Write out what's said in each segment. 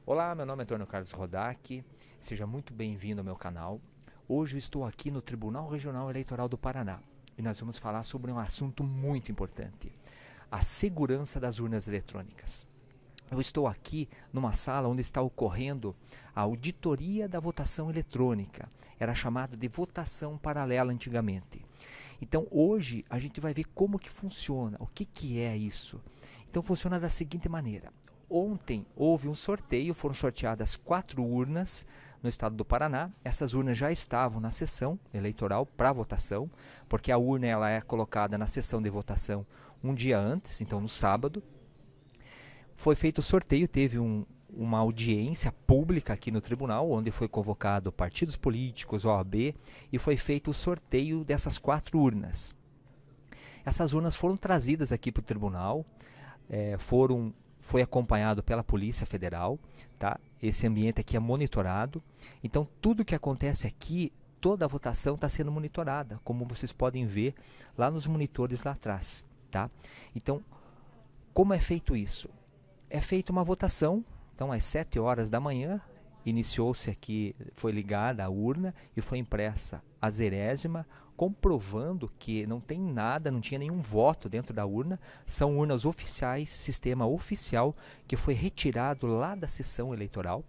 Olá, meu nome é Antônio Carlos Rodack, seja muito bem-vindo ao meu canal. Hoje eu estou aqui no Tribunal Regional Eleitoral do Paraná e nós vamos falar sobre um assunto muito importante, a segurança das urnas eletrônicas. Eu estou aqui numa sala onde está ocorrendo a auditoria da votação eletrônica, era chamado de votação paralela antigamente. Então hoje a gente vai ver como que funciona, o que é isso. Então funciona da seguinte maneira. Ontem houve um sorteio, foram sorteadas 4 urnas no estado do Paraná. Essas urnas já estavam na sessão eleitoral para votação, porque a urna ela é colocada na sessão de votação um dia antes, então no sábado. Foi feito o sorteio, teve uma audiência pública aqui no tribunal, onde foi convocado partidos políticos, OAB, e foi feito o sorteio dessas 4 urnas. Essas urnas foram trazidas aqui para o tribunal, foi acompanhado pela Polícia Federal, tá? Esse ambiente aqui é monitorado, então tudo que acontece aqui, toda a votação está sendo monitorada, como vocês podem ver lá nos monitores lá atrás, tá? Então, como é feito isso? É feita uma votação, então às 7 horas da manhã, iniciou-se aqui, foi ligada a urna e foi impressa a zerésima, comprovando que não tem nada, não tinha nenhum voto dentro da urna, são urnas oficiais, sistema oficial, que foi retirado lá da sessão eleitoral,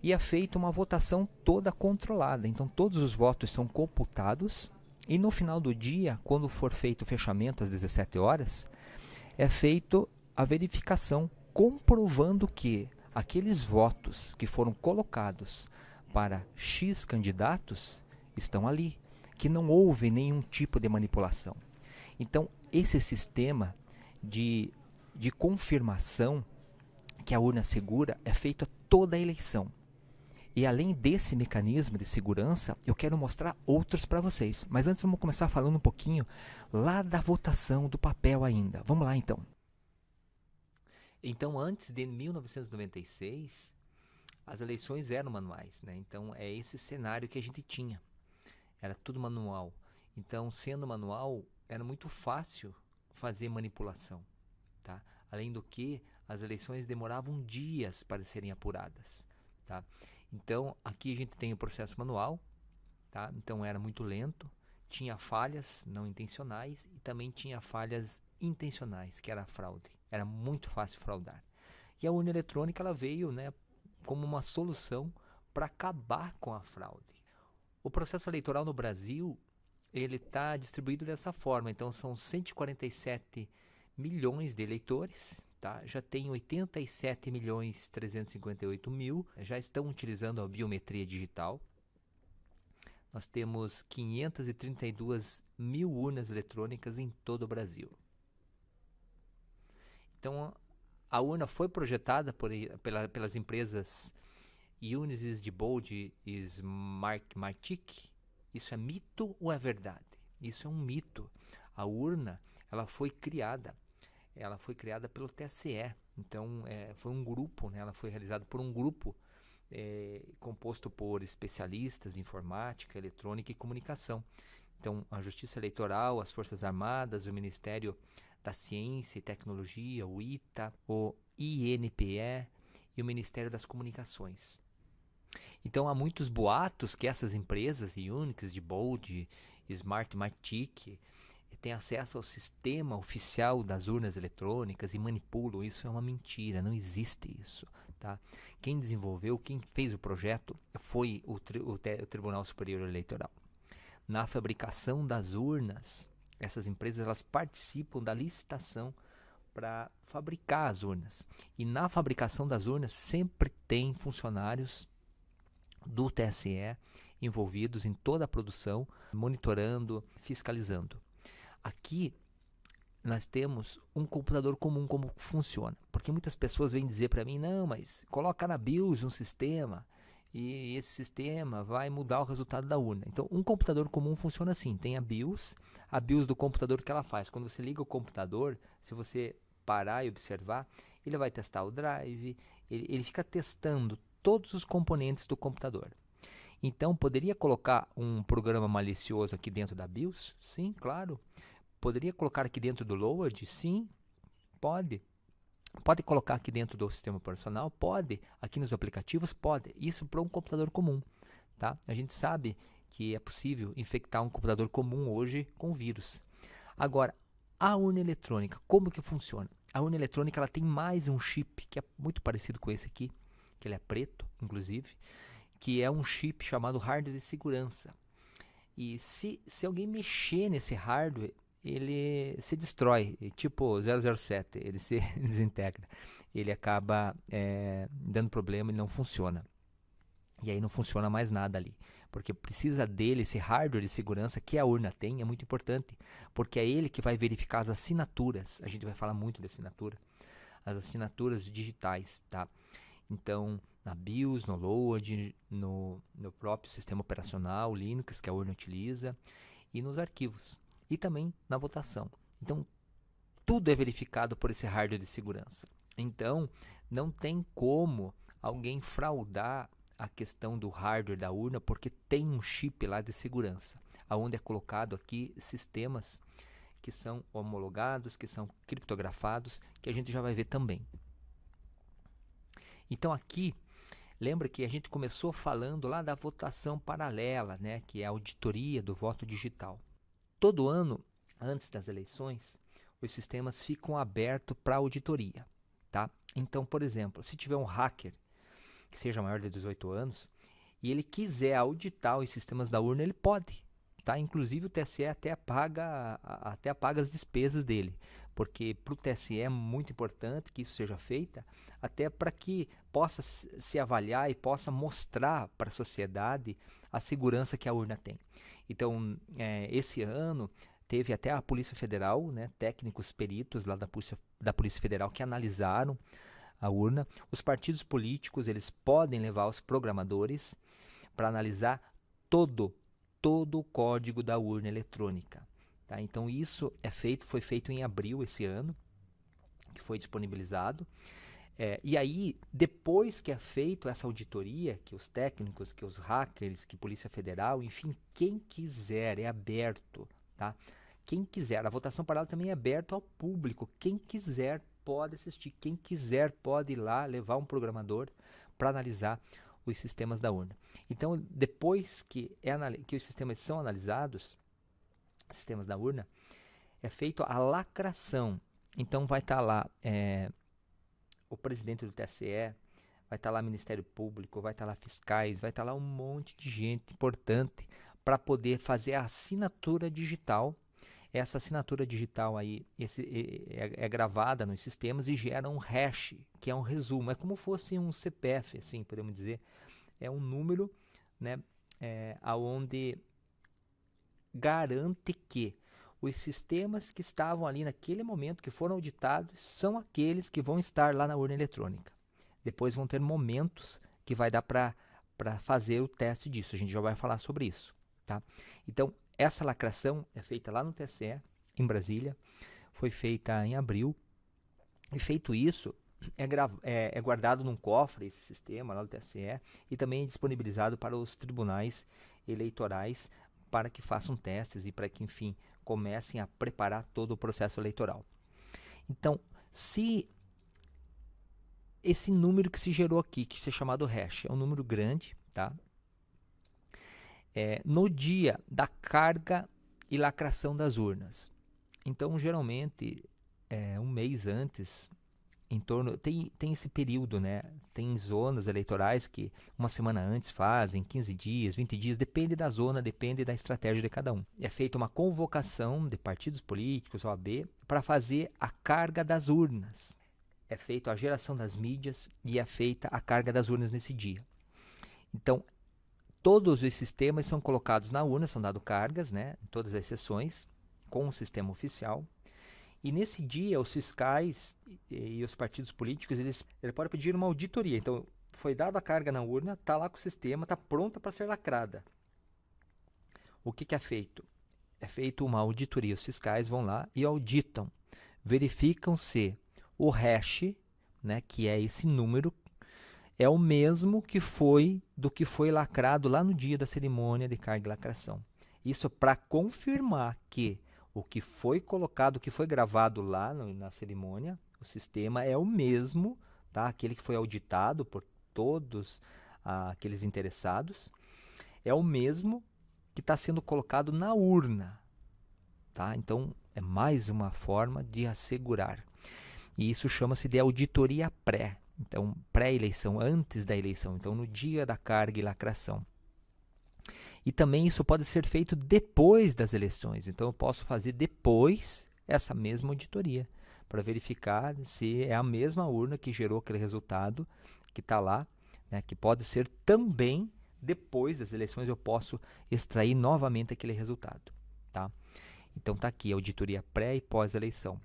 e é feita uma votação toda controlada, então todos os votos são computados, e no final do dia, quando for feito o fechamento às 17 horas, é feito a verificação, comprovando que aqueles votos que foram colocados para X candidatos estão ali, que não houve nenhum tipo de manipulação. Então, esse sistema de confirmação que a urna segura é feito a toda a eleição. E além desse mecanismo de segurança, eu quero mostrar outros para vocês. Mas antes vamos começar falando um pouquinho lá da votação do papel ainda. Vamos lá então. Então, antes de 1996, as eleições eram manuais, né? Então, é esse cenário que a gente tinha. Era tudo manual. Então, sendo manual, era muito fácil fazer manipulação, tá? Além do que, as eleições demoravam dias para serem apuradas, tá? Então, aqui a gente tem o processo manual, tá? Então, era muito lento, tinha falhas não intencionais e também tinha falhas intencionais, que era a fraude. Era muito fácil fraudar. E a urna eletrônica ela veio, né, como uma solução para acabar com a fraude. O processo eleitoral no Brasil ele está distribuído dessa forma. Então são 147 milhões de eleitores, tá? Já tem 87 milhões 358 mil, já estão utilizando a biometria digital. Nós temos 532 mil urnas eletrônicas em todo o Brasil. Então, a urna foi projetada pelas empresas Unisys, Diebold e Smartmatic. Isso é mito ou é verdade? Isso é um mito. A urna, ela foi criada pelo TSE. Então, foi um grupo, né? Ela foi realizada por um grupo composto por especialistas de informática, eletrônica e comunicação. Então, a Justiça Eleitoral, as Forças Armadas, o Ministério da Ciência e Tecnologia, o ITA, o INPE e o Ministério das Comunicações. Então, há muitos boatos que essas empresas, Unix, Diebold, Smartmatic, têm acesso ao sistema oficial das urnas eletrônicas e manipulam. Isso é uma mentira, não existe isso. Tá? Quem desenvolveu, quem fez o projeto foi o Tribunal Superior Eleitoral. Na fabricação das urnas, essas empresas elas participam da licitação para fabricar as urnas. E na fabricação das urnas sempre tem funcionários do TSE envolvidos em toda a produção, monitorando, fiscalizando. Aqui nós temos um computador comum, como funciona. Porque muitas pessoas vêm dizer para mim, não, mas coloca na BIOS um sistema e esse sistema vai mudar o resultado da urna. Então, um computador comum funciona assim, tem a BIOS do computador que ela faz. Quando você liga o computador, se você parar e observar, ele vai testar o drive, ele fica testando todos os componentes do computador. Então, poderia colocar um programa malicioso aqui dentro da BIOS? Sim, claro. Poderia colocar aqui dentro do Load? Sim, pode. Pode colocar aqui dentro do sistema operacional? Pode. Aqui nos aplicativos? Pode. Isso para um computador comum. Tá? A gente sabe que é possível infectar um computador comum hoje com vírus. Agora, a urna eletrônica, como que funciona? A urna eletrônica ela tem mais um chip, que é muito parecido com esse aqui, que ele é preto, inclusive, que é um chip chamado hardware de segurança. E se alguém mexer nesse hardware, ele se destrói, tipo 007, ele se desintegra. Ele acaba dando problema e não funciona. E aí não funciona mais nada ali. Porque precisa dele, esse hardware de segurança que a urna tem, é muito importante. Porque é ele que vai verificar as assinaturas. A gente vai falar muito de assinatura. As assinaturas digitais, tá? Então, na BIOS, no load, no próprio sistema operacional, Linux, que a urna utiliza, e nos arquivos. E também na votação. Então, tudo é verificado por esse hardware de segurança. Então, não tem como alguém fraudar a questão do hardware da urna, porque tem um chip lá de segurança, onde é colocado aqui sistemas que são homologados, que são criptografados, que a gente já vai ver também. Então aqui, lembra que a gente começou falando lá da votação paralela, né, que é a auditoria do voto digital. Todo ano, antes das eleições, os sistemas ficam abertos para auditoria. Tá? Então, por exemplo, se tiver um hacker que seja maior de 18 anos, e ele quiser auditar os sistemas da urna, ele pode. Tá? Inclusive o TSE até apaga as despesas dele, porque para o TSE é muito importante que isso seja feito, até para que possa se avaliar e possa mostrar para a sociedade a segurança que a urna tem. Então, esse ano teve até a Polícia Federal, né, técnicos peritos lá da Polícia Federal que analisaram a urna. Os partidos políticos eles podem levar os programadores para analisar todo o código da urna eletrônica. Tá? Então isso foi feito em abril esse ano, que foi disponibilizado. E aí, depois que é feito essa auditoria, que os técnicos, que os hackers, que Polícia Federal, enfim, quem quiser, é aberto. Tá? Quem quiser, a votação paralela também é aberta ao público. Quem quiser pode assistir, quem quiser pode ir lá levar um programador para analisar os sistemas da urna. Então, depois que os sistemas são analisados, sistemas da urna, é feita a lacração. Então, vai estar lá o presidente do TSE, vai estar lá o Ministério Público, vai estar lá fiscais, vai estar lá um monte de gente importante para poder fazer a assinatura digital. Essa assinatura digital aí é gravada nos sistemas e gera um hash, que é um resumo. É como fosse um CPF, assim, podemos dizer. É um número, né, onde garante que os sistemas que estavam ali naquele momento, que foram auditados, são aqueles que vão estar lá na urna eletrônica. Depois vão ter momentos que vai dar para fazer o teste disso. A gente já vai falar sobre isso. Tá? Então, essa lacração é feita lá no TSE, em Brasília, foi feita em abril, e feito isso, é guardado num cofre esse sistema lá do TSE, e também é disponibilizado para os tribunais eleitorais, para que façam testes e para que, enfim, comecem a preparar todo o processo eleitoral. Então, se esse número que se gerou aqui, que é chamado hash, é um número grande, tá? No dia da carga e lacração das urnas. Então, geralmente, um mês antes, em torno tem esse período, né? Tem zonas eleitorais que uma semana antes fazem, 15 dias, 20 dias, depende da zona, depende da estratégia de cada um. É feita uma convocação de partidos políticos, OAB, para fazer a carga das urnas. É feita a geração das mídias e é feita a carga das urnas nesse dia. Então, todos os sistemas são colocados na urna, são dados cargas, né, em todas as sessões, com o sistema oficial. E nesse dia, os fiscais e os partidos políticos, eles podem pedir uma auditoria. Então, foi dada a carga na urna, está lá com o sistema, está pronta para ser lacrada. O que é feito? É feita uma auditoria. Os fiscais vão lá e auditam. Verificam se o hash, né, que é esse número, é o mesmo que foi lacrado lá no dia da cerimônia de carga e lacração. Isso para confirmar que o que foi colocado, o que foi gravado lá na cerimônia, O sistema é o mesmo, tá? Aquele que foi auditado por todos aqueles interessados, é o mesmo que está sendo colocado na urna, tá? Então, é mais uma forma de assegurar. E isso chama-se de auditoria pré. Então, pré-eleição, antes da eleição. Então, no dia da carga e lacração. E também isso pode ser feito depois das eleições. Então, eu posso fazer depois essa mesma auditoria, para verificar se é a mesma urna que gerou aquele resultado que está lá, né, que pode ser também depois das eleições eu posso extrair novamente aquele resultado. Tá? Então, está aqui a auditoria pré e pós-eleição.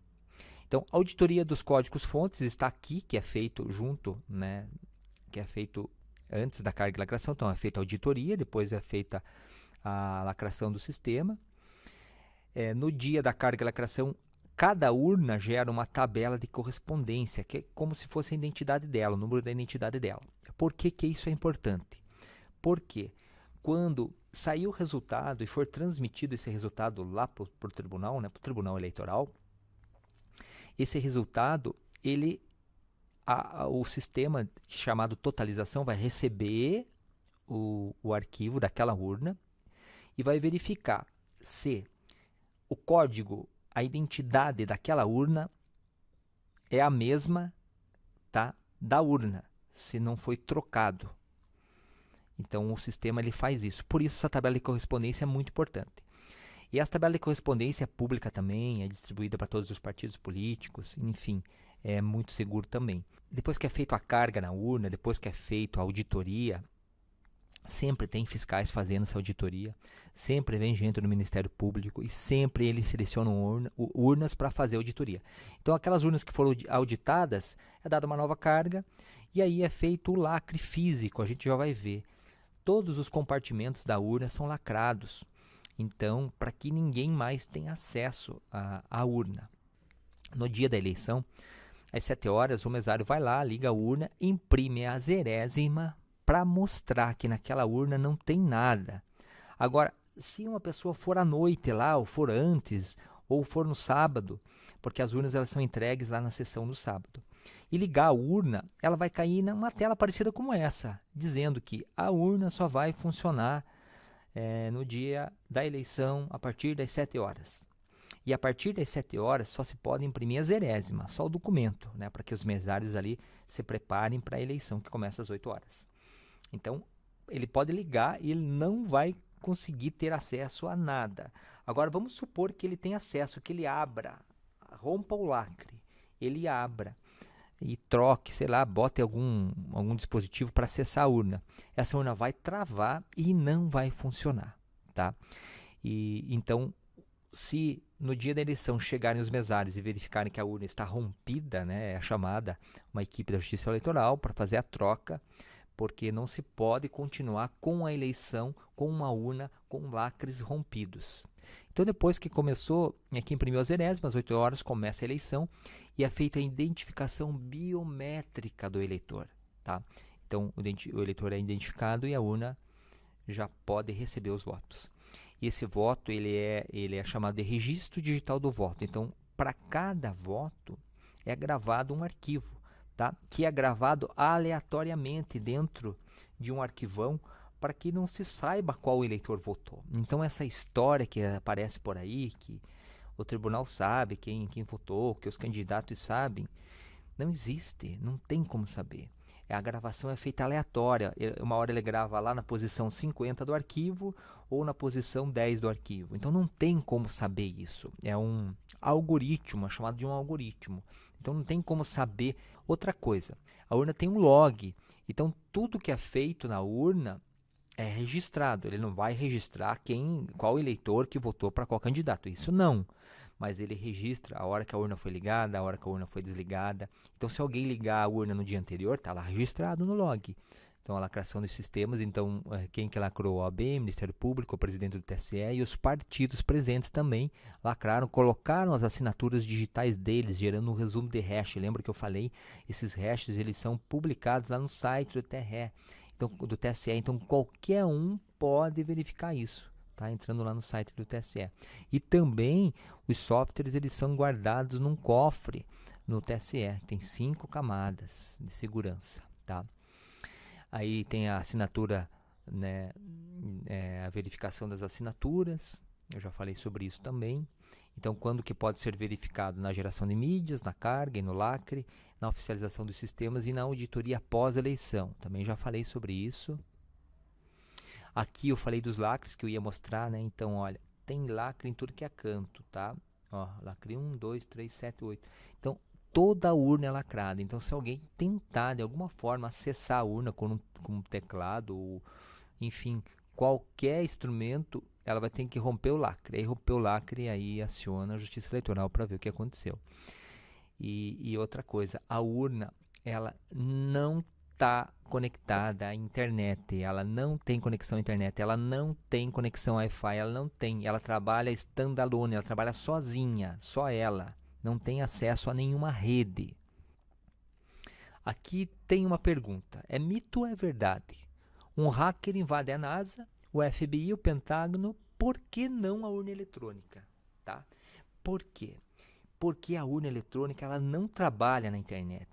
Então, a auditoria dos códigos-fontes está aqui, que é feito junto, né, que é feito antes da carga e lacração. Então, é feita a auditoria, depois é feita a lacração do sistema. No dia da carga e lacração, cada urna gera uma tabela de correspondência, que é como se fosse a identidade dela, o número da identidade dela. Por que isso é importante? Porque quando sair o resultado e for transmitido esse resultado lá para o tribunal, né, para o tribunal eleitoral, esse resultado, o sistema chamado totalização vai receber o arquivo daquela urna e vai verificar se o código, a identidade daquela urna é a mesma, tá, da urna, se não foi trocado. Então, o sistema ele faz isso. Por isso, essa tabela de correspondência é muito importante. E essa tabela de correspondência é pública também, é distribuída para todos os partidos políticos, enfim, é muito seguro também. Depois que é feita a carga na urna, depois que é feita a auditoria, sempre tem fiscais fazendo essa auditoria, sempre vem gente do Ministério Público e sempre eles selecionam urnas para fazer a auditoria. Então, aquelas urnas que foram auditadas, é dada uma nova carga e aí é feito o lacre físico, a gente já vai ver. Todos os compartimentos da urna são lacrados. Então, para que ninguém mais tenha acesso à urna. No dia da eleição, às 7 horas, o mesário vai lá, liga a urna, imprime a zerésima para mostrar que naquela urna não tem nada. Agora, se uma pessoa for à noite lá, ou for antes, ou for no sábado, porque as urnas elas são entregues lá na sessão do sábado, e ligar a urna, ela vai cair numa tela parecida como essa, dizendo que a urna só vai funcionar no dia da eleição a partir das 7 horas. E a partir das 7 horas só se pode imprimir a zerésima, só o documento, né, para que os mesários ali se preparem para a eleição que começa às 8 horas. Então, ele pode ligar e ele não vai conseguir ter acesso a nada. Agora, vamos supor que ele tenha acesso, que ele abra, rompa o lacre, ele abra e troque, sei lá, bote algum dispositivo para acessar a urna. Essa urna vai travar e não vai funcionar, tá? E então, se no dia da eleição chegarem os mesários e verificarem que a urna está rompida, né, é chamada uma equipe da Justiça Eleitoral para fazer a troca, porque não se pode continuar com a eleição com uma urna com lacres rompidos. Então, depois que começou, que imprimiu as zerésimas, às 8 horas começa a eleição e é feita a identificação biométrica do eleitor. Tá? Então, o eleitor é identificado e a urna já pode receber os votos. E esse voto ele é chamado de registro digital do voto. Então, para cada voto é gravado um arquivo, tá? Que é gravado aleatoriamente dentro de um arquivão para que não se saiba qual eleitor votou. Então, essa história que aparece por aí, que o tribunal sabe quem votou, que os candidatos sabem, não existe, não tem como saber. A gravação é feita aleatória. Uma hora ele grava lá na posição 50 do arquivo ou na posição 10 do arquivo. Então não tem como saber isso. É um algoritmo, é chamado de um algoritmo. Então não tem como saber. Outra coisa, a urna tem um log. Então tudo que é feito na urna é registrado. Ele não vai registrar qual eleitor que votou para qual candidato. Isso não. Mas ele registra a hora que a urna foi ligada, a hora que a urna foi desligada. Então, se alguém ligar a urna no dia anterior, está lá registrado no log. Então, a lacração dos sistemas, então, quem que lacrou? O OAB, Ministério Público, o presidente do TSE e os partidos presentes também lacraram, colocaram as assinaturas digitais deles, gerando um resumo de hash. Lembra que eu falei? Esses hashes, eles são publicados lá no site do TRE, então, do TSE. Então, qualquer um pode verificar isso. Tá entrando lá no site do TSE. E também os softwares eles são guardados num cofre no TSE. Tem 5 camadas de segurança, tá? Aí tem a assinatura, né, a verificação das assinaturas. Eu já falei sobre isso também. Então, quando que pode ser verificado? Na geração de mídias, na carga e no lacre, na oficialização dos sistemas e na auditoria após a eleição. Também já falei sobre isso. Aqui eu falei dos lacres que eu ia mostrar, né? Então, olha, tem lacre em tudo que é canto, tá? Ó, lacre 1, 2, 3, 7, 8. Então, toda a urna é lacrada. Então, se alguém tentar, de alguma forma, acessar a urna com um teclado ou, enfim, qualquer instrumento, ela vai ter que romper o lacre. Aí rompeu o lacre, aí aciona a Justiça Eleitoral para ver o que aconteceu. E outra coisa, a urna, ela não está conectada à internet, ela não tem conexão à internet, ela não tem conexão Wi-Fi, ela trabalha standalone, ela trabalha sozinha, só ela, não tem acesso a nenhuma rede. Aqui tem uma pergunta, é mito ou é verdade? Um hacker invade a NASA, o FBI, o Pentágono, por que não a urna eletrônica? Tá? Por quê? Porque a urna eletrônica ela não trabalha na internet.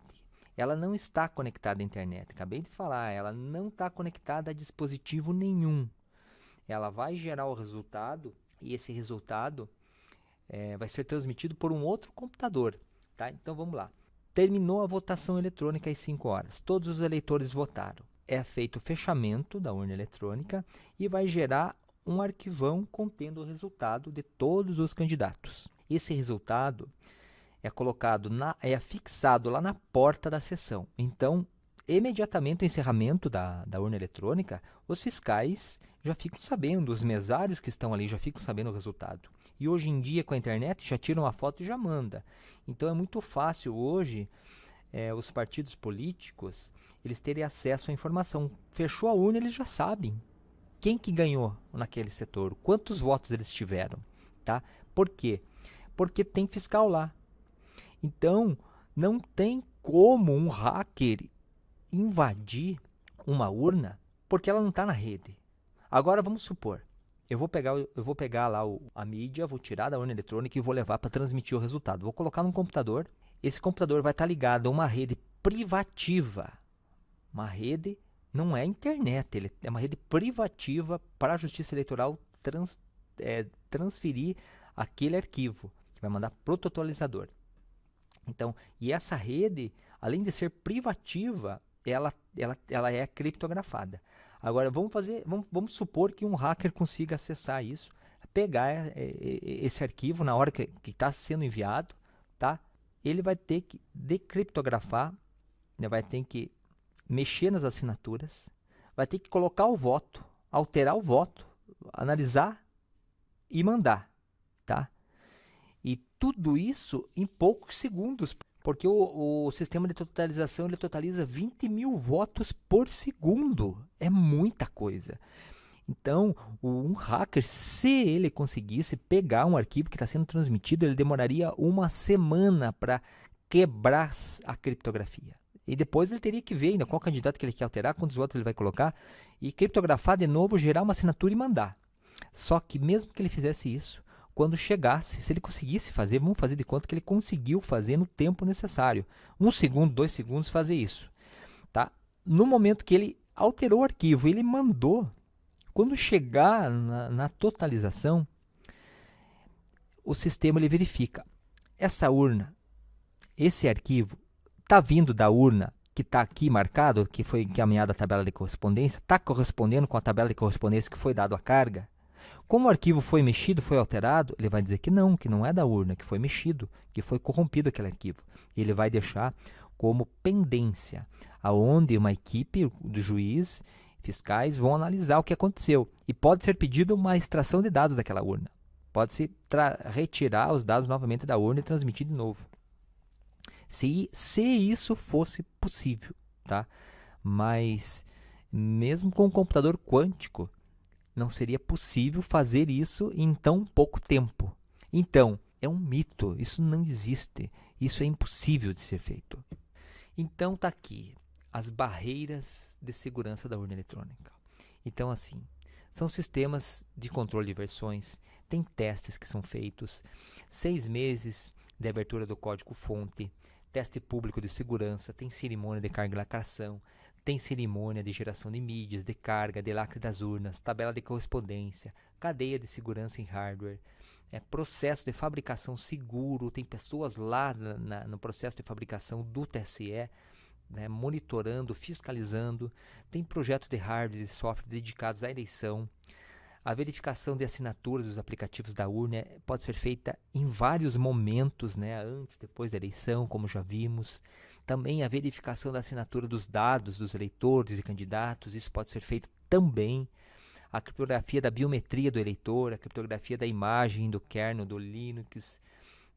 Ela não está conectada à internet. Acabei de falar, ela não está conectada a dispositivo nenhum. Ela vai gerar o resultado e esse resultado vai ser transmitido por um outro computador. Tá? Então vamos lá. Terminou a votação eletrônica às 5 horas. Todos os eleitores votaram. É feito o fechamento da urna eletrônica e vai gerar um arquivão contendo o resultado de todos os candidatos. Esse resultado é colocado, é fixado lá na porta da sessão. Então, imediatamente o encerramento da urna eletrônica, os fiscais já ficam sabendo, os mesários que estão ali já ficam sabendo o resultado. E hoje em dia, com a internet, já tiram uma foto e já manda. Então, é muito fácil hoje os partidos políticos eles terem acesso à informação. Fechou a urna, eles já sabem quem que ganhou naquele setor, quantos votos eles tiveram. Tá? Por quê? Porque tem fiscal lá. Então, não tem como um hacker invadir uma urna porque ela não está na rede. Agora, vamos supor, eu vou pegar lá a mídia, vou tirar da urna eletrônica e vou levar para transmitir o resultado. Vou colocar num computador. Esse computador vai estar ligado a uma rede privativa. Uma rede, não é internet, ele é uma rede privativa para a Justiça Eleitoral transferir aquele arquivo. Vai mandar para o totalizador. Então, e essa rede, além de ser privativa, ela é criptografada. Agora, vamos supor que um hacker consiga acessar isso, pegar esse arquivo na hora que está sendo enviado, tá? Ele vai ter que decriptografar, né? Vai ter que mexer nas assinaturas, vai ter que colocar o voto, alterar o voto, analisar e mandar, tá? E tudo isso em poucos segundos, porque o sistema de totalização ele totaliza 20 mil votos por segundo. É muita coisa. Então, um hacker, se ele conseguisse pegar um arquivo que está sendo transmitido, ele demoraria uma semana para quebrar a criptografia. E depois ele teria que ver ainda qual candidato que ele quer alterar, quantos votos ele vai colocar, e criptografar de novo, gerar uma assinatura e mandar. Só que mesmo que ele fizesse isso, quando chegasse, se ele conseguisse fazer, vamos fazer de conta que ele conseguiu fazer no tempo necessário. 1 segundo, 2 segundos fazer isso. Tá? No momento que ele alterou o arquivo, ele mandou, quando chegar na totalização, o sistema ele verifica. Essa urna, esse arquivo, está vindo da urna que está aqui marcado, que foi encaminhada a tabela de correspondência, está correspondendo com a tabela de correspondência que foi dado à carga? Como o arquivo foi mexido, foi alterado, ele vai dizer que não é da urna, que foi mexido, que foi corrompido aquele arquivo. Ele vai deixar como pendência, aonde uma equipe do juiz, fiscais, vão analisar o que aconteceu. E pode ser pedido uma extração de dados daquela urna. Pode-se retirar os dados novamente da urna e transmitir de novo. Se isso fosse possível, tá? Mas mesmo com um computador quântico, não seria possível fazer isso em tão pouco tempo. Então, é um mito, isso não existe, isso é impossível de ser feito. Então tá aqui as barreiras de segurança da urna eletrônica. Então assim, são sistemas de controle de versões, tem testes que são feitos, 6 meses de abertura do código-fonte, teste público de segurança, tem cerimônia de carga e lacração, tem cerimônia de geração de mídias, de carga, de lacre das urnas, tabela de correspondência, cadeia de segurança em hardware, processo de fabricação seguro, tem pessoas lá no processo de fabricação do TSE, né, monitorando, fiscalizando, tem projeto de hardware e software dedicados à eleição. A verificação de assinaturas dos aplicativos da urna pode ser feita em vários momentos, né, antes e depois da eleição, como já vimos. Também a verificação da assinatura dos dados dos eleitores e candidatos, isso pode ser feito também. A criptografia da biometria do eleitor, a criptografia da imagem do kernel do Linux,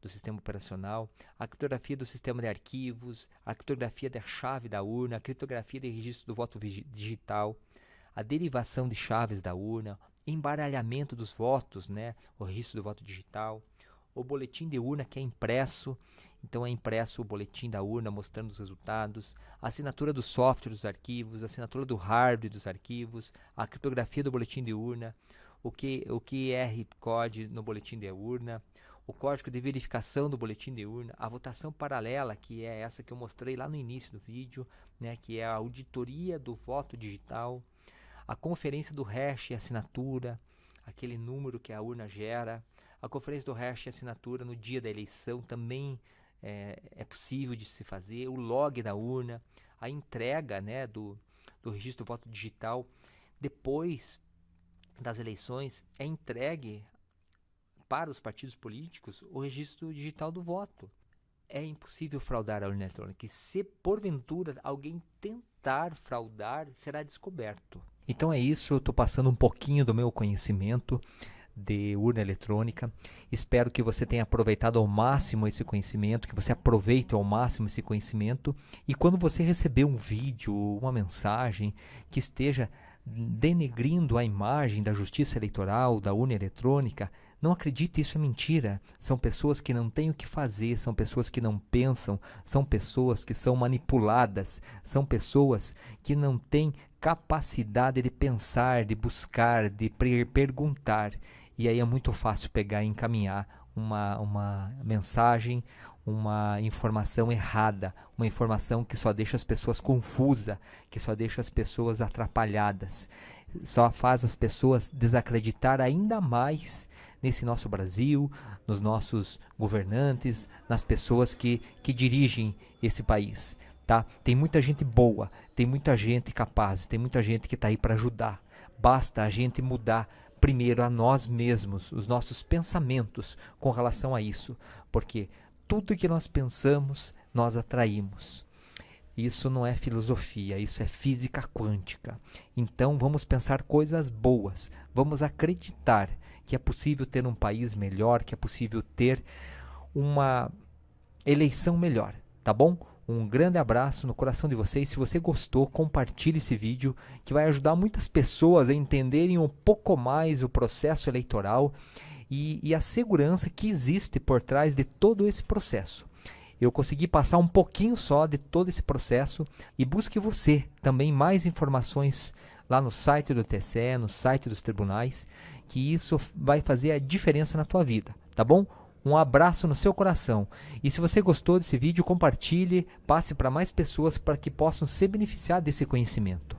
do sistema operacional, a criptografia do sistema de arquivos, a criptografia da chave da urna, a criptografia de registro do voto digital, a derivação de chaves da urna, embaralhamento dos votos, né, o registro do voto digital, o boletim de urna que é impresso, então é impresso o boletim da urna mostrando os resultados, a assinatura do software dos arquivos, a assinatura do hardware dos arquivos, a criptografia do boletim de urna, o QR Code no boletim de urna, o código de verificação do boletim de urna, a votação paralela, que é essa que eu mostrei lá no início do vídeo, né, que é a auditoria do voto digital, a conferência do hash e assinatura, aquele número que a urna gera, a conferência do hash e assinatura no dia da eleição também é possível de se fazer, o log da urna, a entrega, né, do registro do voto digital depois das eleições, é entregue para os partidos políticos o registro digital do voto. É impossível fraudar a urna eletrônica e se porventura alguém tentar fraudar, será descoberto. Então é isso, eu estou passando um pouquinho do meu conhecimento de urna eletrônica. Espero que você tenha aproveitado ao máximo esse conhecimento, que você aproveite ao máximo esse conhecimento. E quando você receber um vídeo, uma mensagem que esteja denegrindo a imagem da justiça eleitoral, da urna eletrônica, não acredite, isso é mentira. São pessoas que não têm o que fazer, são pessoas que não pensam, são pessoas que são manipuladas, são pessoas que não têm capacidade de pensar, de buscar, de perguntar. E aí é muito fácil pegar e encaminhar uma mensagem, uma informação errada, uma informação que só deixa as pessoas confusas, que só deixa as pessoas atrapalhadas, só faz as pessoas desacreditar ainda mais nesse nosso Brasil, nos nossos governantes, nas pessoas que dirigem esse país. Tá? Tem muita gente boa, tem muita gente capaz, tem muita gente que está aí para ajudar. Basta a gente mudar primeiro a nós mesmos, os nossos pensamentos com relação a isso, porque tudo que nós pensamos, nós atraímos. Isso não é filosofia, isso é física quântica. Então vamos pensar coisas boas, vamos acreditar que é possível ter um país melhor, que é possível ter uma eleição melhor, tá bom? Um grande abraço no coração de vocês. Se você gostou, compartilhe esse vídeo, que vai ajudar muitas pessoas a entenderem um pouco mais o processo eleitoral e a segurança que existe por trás de todo esse processo. Eu consegui passar um pouquinho só de todo esse processo e busque você também mais informações lá no site do TSE, no site dos tribunais, que isso vai fazer a diferença na tua vida, tá bom? Um abraço no seu coração. E se você gostou desse vídeo, compartilhe, passe para mais pessoas para que possam se beneficiar desse conhecimento.